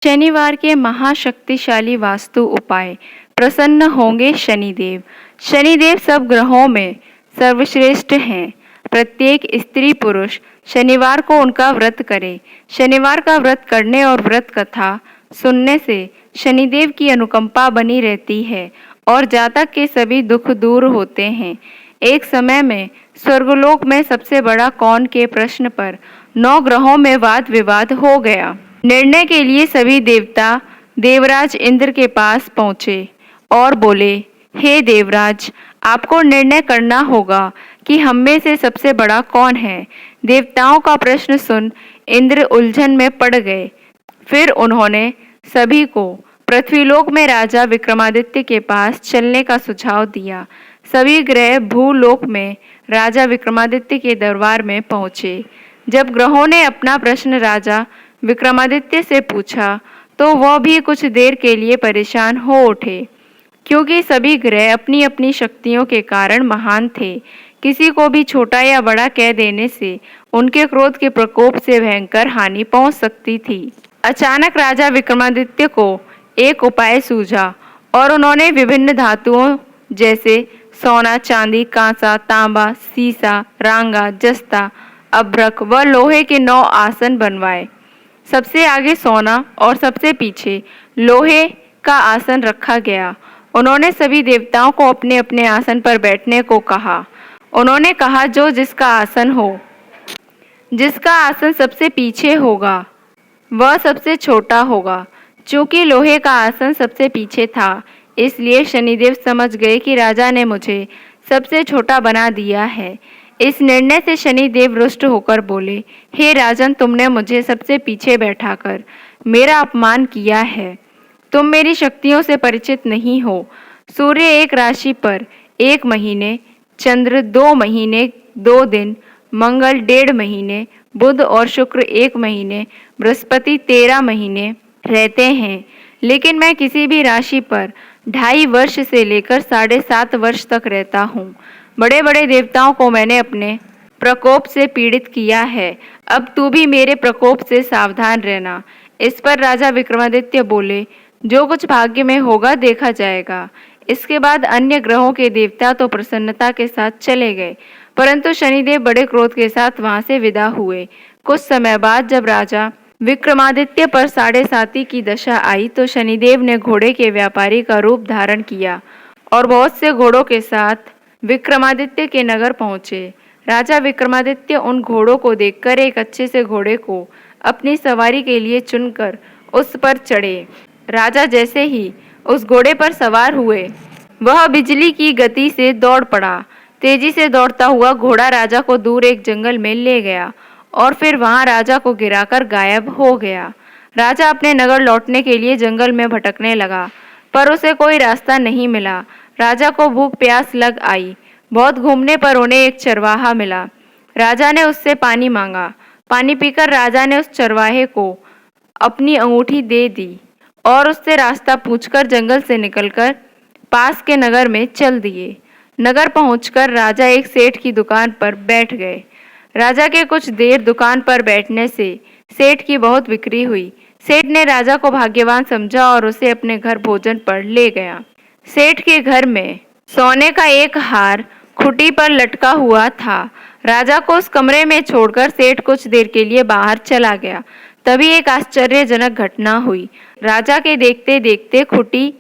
शनिवार के महाशक्तिशाली वास्तु उपाय। प्रसन्न होंगे शनिदेव। शनिदेव सब ग्रहों में सर्वश्रेष्ठ हैं। प्रत्येक स्त्री पुरुष शनिवार को उनका व्रत करे। शनिवार का व्रत करने और व्रत कथा सुनने से शनिदेव की अनुकंपा बनी रहती है और जातक के सभी दुख दूर होते हैं। एक समय में स्वर्गलोक में सबसे बड़ा कौन के प्रश्न पर 9 ग्रहों में वाद विवाद हो गया। निर्णय के लिए सभी देवता देवराज इंद्र के पास पहुंचे और बोले, हे देवराज, आपको निर्णय करना होगा कि हम में से सबसे बड़ा कौन है। देवताओं का प्रश्न सुन इंद्र उलझन में पड़ गए। फिर उन्होंने सभी को पृथ्वीलोक में राजा विक्रमादित्य के पास चलने का सुझाव दिया। सभी ग्रह भूलोक में राजा विक्रमादित्य के दरबार में पहुंचे। जब ग्रहों ने अपना प्रश्न राजा विक्रमादित्य से पूछा तो वह भी कुछ देर के लिए परेशान हो उठे, क्योंकि सभी ग्रह अपनी अपनी शक्तियों के कारण महान थे। किसी को भी छोटा या बड़ा कह देने से उनके क्रोध के प्रकोप से भयंकर हानि पहुंच सकती थी। अचानक राजा विक्रमादित्य को एक उपाय सूझा और उन्होंने विभिन्न धातुओं जैसे सोना, चांदी, कांसा, तांबा, सीसा, रांगा, जस्ता, अभ्रक व लोहे के 9 आसन बनवाए। सबसे आगे सोना और सबसे पीछे लोहे का आसन रखा गया। उन्होंने सभी देवताओं को अपने अपने आसन पर बैठने को कहा। उन्होंने कहा, जो जिसका आसन हो, जिसका आसन सबसे पीछे होगा वह सबसे छोटा होगा। चूंकि लोहे का आसन सबसे पीछे था, इसलिए शनिदेव समझ गए कि राजा ने मुझे सबसे छोटा बना दिया है। इस निर्णय से शनिदेव रुष्ट होकर बोले, हे राजन, तुमने मुझे सबसे पीछे बैठाकर मेरा अपमान किया है। तुम मेरी शक्तियों से परिचित नहीं हो। सूर्य एक राशि पर 1 महीने, चंद्र 2 महीने 2 दिन, मंगल 1.5 महीने, बुध और शुक्र 1 महीने, बृहस्पति 13 महीने रहते हैं। लेकिन मैं किसी भी राशि पर 2.5 वर्ष से लेकर 7.5 वर्ष तक रहता हूँ। बड़े बड़े देवताओं को मैंने अपने प्रकोप से पीड़ित किया है। अब तू भी मेरे प्रकोप से सावधान रहना। इस पर राजा विक्रमादित्य बोले, जो कुछ भाग्य में होगा देखा जाएगा। इसके बाद अन्य ग्रहों के देवता तो प्रसन्नता के साथ चले गए, परंतु शनिदेव बड़े क्रोध के साथ वहां से विदा हुए। कुछ समय बाद जब राजा विक्रमादित्य पर 7.5 की दशा आई तो शनिदेव ने घोड़े के व्यापारी का रूप धारण किया और बहुत से घोड़ों के साथ विक्रमादित्य के नगर पहुंचे। राजा विक्रमादित्य उन घोड़ों को देखकर एक अच्छे से घोड़े को अपनी सवारी के लिए चुनकर उस पर चढ़े। राजा जैसे ही उस घोड़े पर सवार हुए, वह बिजली की गति से दौड़ पड़ा। तेजी से दौड़ता हुआ घोड़ा राजा को दूर एक जंगल में ले गया और फिर वहां राजा को गिराकर गायब हो गया। राजा अपने नगर लौटने के लिए जंगल में भटकने लगा, पर उसे कोई रास्ता नहीं मिला। राजा को भूख प्यास लग आई। बहुत घूमने पर उन्हें एक चरवाहा मिला। राजा ने उससे पानी मांगा। पानी पीकर राजा ने उस चरवाहे को अपनी अंगूठी दे दी और उससे रास्ता पूछकर जंगल से निकलकर पास के नगर में चल दिए। नगर पहुंचकर राजा एक सेठ की दुकान पर बैठ गए। राजा के कुछ देर दुकान पर बैठने से सेठ की बहुत बिक्री हुई। सेठ ने राजा को भाग्यवान समझा और उसे अपने घर भोजन पर ले गया। सेठ के घर में सोने का एक हार खुटी पर लटका हुआ था। राजा को उस कमरे में छोड़कर सेठ कुछ देर के लिए बाहर चला गया। तभी एक आश्चर्यजनक घटना हुई। राजा के देखते देखते खुटी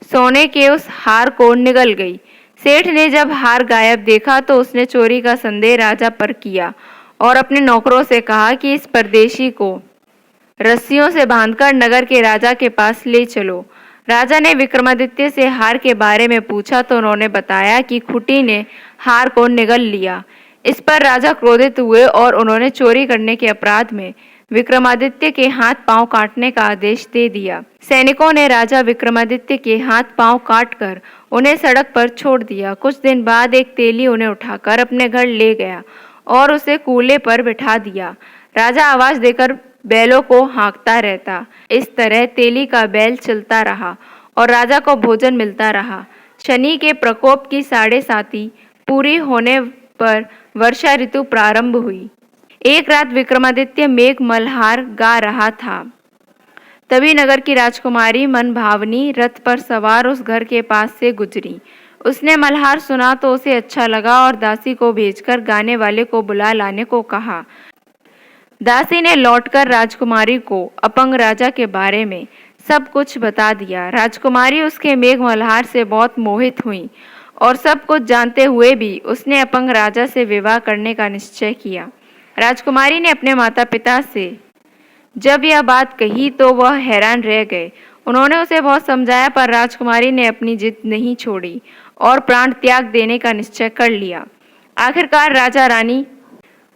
सोने के उस हार को निगल गई। सेठ ने जब हार गायब देखा तो उसने चोरी का संदेह राजा पर किया और अपने नौकरों से कहा कि इस परदेशी को रस्सियों से बांधकर नगर के राजा के पास ले चलो। राजा ने विक्रमादित्य से हार के बारे में पूछा तो उन्होंने बताया कि खुटी ने हार को निगल लिया। इस पर राजा क्रोधित हुए और उन्होंने चोरी करने के अपराध में विक्रमादित्य के हाथ पांव काटने का आदेश दे दिया। सैनिकों ने राजा विक्रमादित्य के हाथ पांव काटकर उन्हें सड़क पर छोड़ दिया। कुछ दिन बाद एक तेली उन्हें उठाकर अपने घर ले गया और उसे कूले पर बिठा दिया। राजा आवाज देकर बैलों को हाँकता रहता। इस तरह तेली का बैल चलता रहा और राजा को भोजन मिलता रहा। शनि के प्रकोप की 7.5 पूरी होने पर वर्षा ऋतु प्रारंभ हुई। एक रात विक्रमादित्य मेघ मल्हार गा रहा था। तभी नगर की राजकुमारी मनभावनी रथ पर सवार उस घर के पास से गुजरी। उसने मल्हार सुना तो उसे अच्छा लगा और दासी को भेजकर गाने वाले को बुला लाने को कहा। दासी ने लौटकर राजकुमारी को अपंग राजा के बारे में सब कुछ बता दिया। राजकुमारी उसके मेघ मल्हार से बहुत मोहित हुई और सब कुछ जानते हुए भी उसने अपंग राजा से विवाह करने का निश्चय किया। राजकुमारी ने अपने माता पिता से जब यह बात कही तो वह हैरान रह गए। उन्होंने उसे बहुत समझाया पर राजकुमारी ने अपनी जिद नहीं छोड़ी और प्राण त्याग देने का निश्चय कर लिया। आखिरकार राजा रानी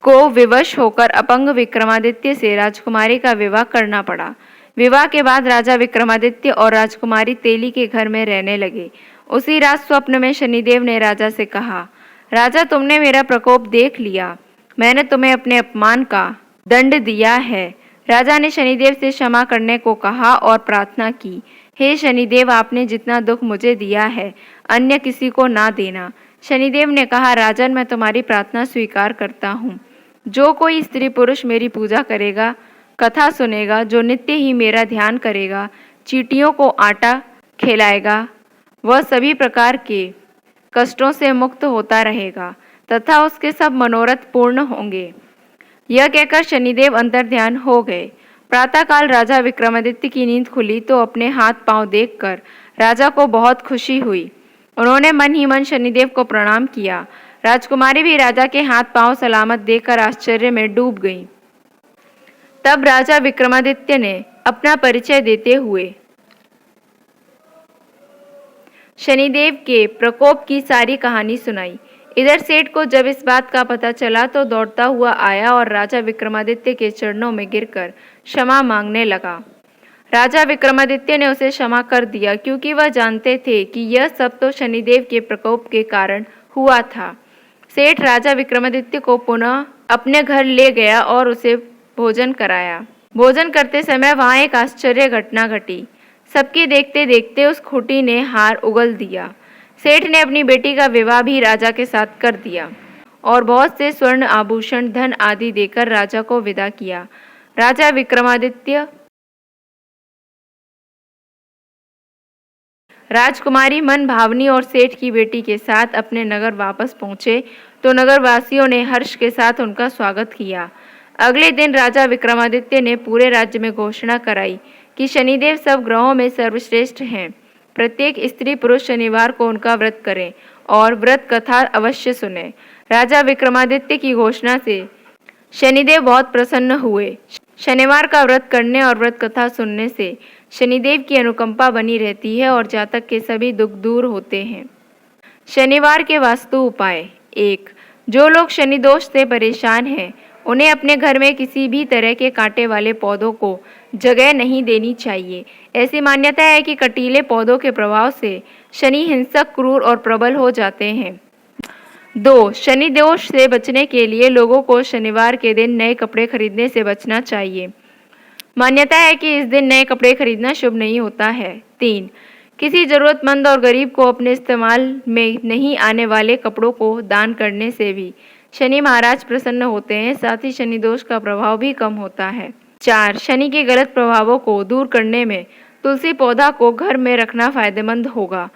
को विवश होकर अपंग विक्रमादित्य से राजकुमारी का विवाह करना पड़ा। विवाह के बाद राजा विक्रमादित्य और राजकुमारी तेली के घर में रहने लगे। उसी रात स्वप्न में शनिदेव ने राजा से कहा, राजा तुमने मेरा प्रकोप देख लिया, मैंने तुम्हें अपने अपमान का दंड दिया है। राजा ने शनिदेव से क्षमा करने को कहा और प्रार्थना की, हे शनिदेव आपने जितना दुख मुझे दिया है अन्य किसी को ना देना। शनिदेव ने कहा, राजन मैं तुम्हारी प्रार्थना स्वीकार करता हूँ। जो कोई स्त्री पुरुष मेरी पूजा करेगा, कथा सुनेगा, जो नित्य ही मेरा ध्यान करेगा, चींटियों को आटा खिलाएगा, वह सभी प्रकार के कष्टों से मुक्त होता रहेगा तथा उसके सब मनोरथ पूर्ण होंगे। यह कहकर शनिदेव अंतर्ध्यान हो गए। प्रातःकाल राजा विक्रमादित्य की नींद खुली तो अपने हाथ पांव देखकर राजा को बहुत खुशी हुई। उन्होंने मन ही मन शनिदेव को प्रणाम किया। राजकुमारी भी राजा के हाथ पांव सलामत देखकर आश्चर्य में डूब गई। तब राजा विक्रमादित्य ने अपना परिचय देते हुए शनिदेव के प्रकोप की सारी कहानी सुनाई। इधर सेठ को जब इस बात का पता चला तो दौड़ता हुआ आया और राजा विक्रमादित्य के चरणों में गिरकर क्षमा मांगने लगा। राजा विक्रमादित्य ने उसे क्षमा कर दिया क्योंकि वह जानते थे कि यह सब तो शनिदेव के प्रकोप के कारण हुआ था। सेठ राजा विक्रमादित्य को पुनः अपने घर ले गया और उसे भोजन कराया। भोजन करते समय वहां एक आश्चर्य घटना घटी। सबकी देखते देखते उस खूंटी ने हार उगल दिया। सेठ ने अपनी बेटी का विवाह भी राजा के साथ कर दिया और बहुत से स्वर्ण आभूषण धन आदि देकर राजा को विदा किया। राजा विक्रमादित्य राजकुमारी मनभावनी और सेठ की बेटी के साथ अपने नगर वापस पहुंचे तो नगरवासियों ने हर्ष के साथ उनका स्वागत किया। अगले दिन राजा विक्रमादित्य ने पूरे राज्य में घोषणा कराई कि शनिदेव सब ग्रहों में सर्वश्रेष्ठ हैं। प्रत्येक स्त्री पुरुष शनिवार को उनका व्रत करें और व्रत कथा अवश्य सुने। राजा विक्रमादित्य की घोषणा से शनिदेव बहुत प्रसन्न हुए। शनिवार का व्रत करने और व्रत कथा सुनने से शनिदेव की अनुकंपा बनी रहती है और जातक के सभी दुख दूर होते हैं। शनिवार के वास्तु उपाय। 1. जो लोग शनि दोष से परेशान हैं उन्हें अपने घर में किसी भी तरह के कांटे वाले पौधों को जगह नहीं देनी चाहिए। ऐसी मान्यता है कि कटीले पौधों के प्रभाव से शनि हिंसक, क्रूर और प्रबल हो जाते हैं। 2. शनि दोष से बचने के लिए लोगों को शनिवार के दिन नए कपड़े खरीदने से बचना चाहिए। मान्यता है कि इस दिन नए कपड़े खरीदना शुभ नहीं होता है। 3. किसी जरूरतमंद और गरीब को अपने इस्तेमाल में नहीं आने वाले कपड़ों को दान करने से भी शनि महाराज प्रसन्न होते हैं, साथ ही शनि दोष का प्रभाव भी कम होता है। 4. शनि के गलत प्रभावों को दूर करने में तुलसी पौधा को घर में रखना फायदेमंद होगा।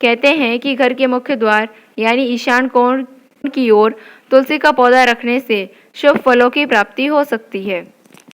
कहते हैं कि घर के मुख्य द्वार यानी ईशान कोण की ओर तुलसी का पौधा रखने से शुभ फलों की प्राप्ति हो सकती है।